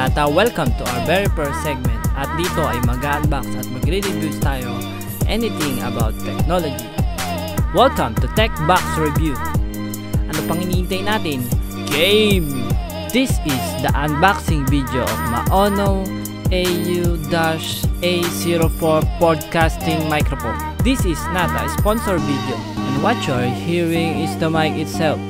At welcome to our very first segment. At dito ay mag-unbox at magre-reviews tayo anything about technology. Welcome to Techbox Review. Ano pang hinihintay natin? Game! This is the unboxing video of Maono AU-A04 podcasting microphone. This is not a sponsored video, and what you are hearing is the mic itself.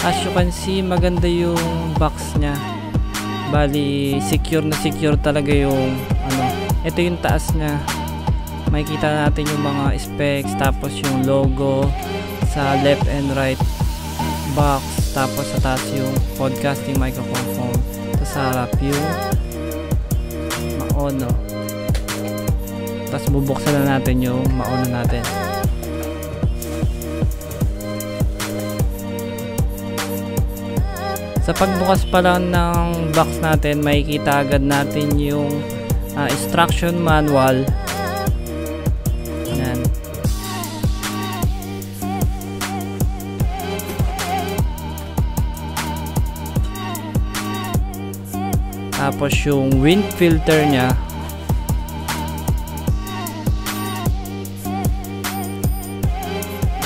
As you can see, maganda yung box niya. Bali, secure na secure talaga yung ito yung taas niya. Makikita natin yung mga specs, tapos yung logo sa left and right box, tapos sa taas yung podcasting microphone. Tapos sa harap yung Maono. Tapos bubuksan na natin yung Maono natin. Sa pagbukas pa lang ng box natin, makikita agad natin yung instruction manual. Yan. Tapos yung wind filter nya.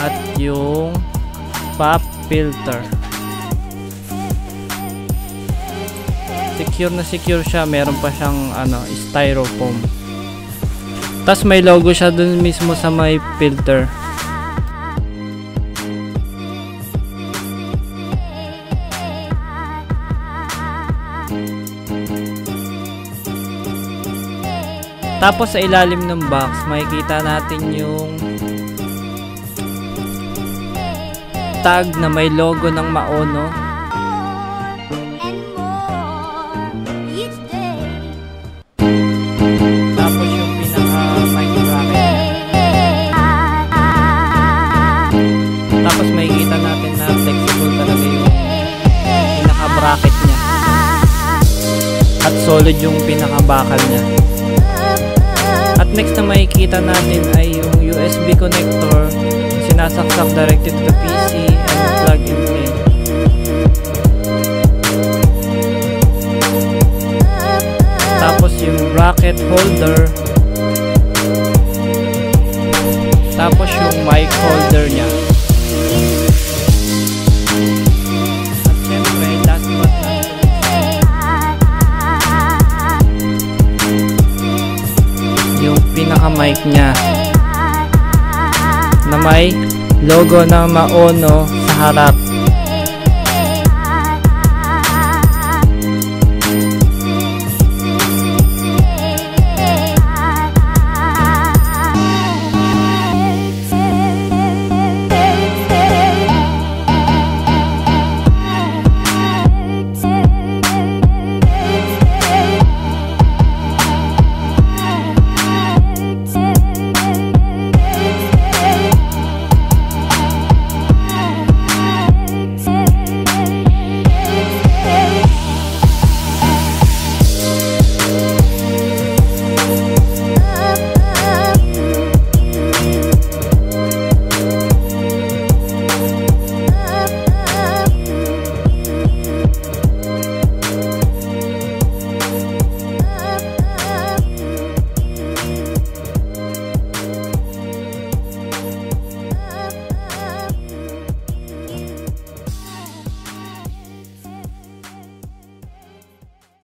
At yung pop filter. Secure na secure siya, meron pa siyang styrofoam. Tapos may logo siya dun mismo sa may filter. Tapos sa ilalim ng box, makikita natin yung tag na may logo ng Maono. Tapos makikita natin na flexible talaga yung pinaka-bracket niya. At solid yung pinaka-bakal niya. At next na makikita natin ay yung USB connector, sinasaksak directly to the PC and plug and play. Tapos yung bracket holder. Tapos yung mic holder niya. At syempre, last but not least, yung pinaka-mic niya na may logo ng Maono sa harap.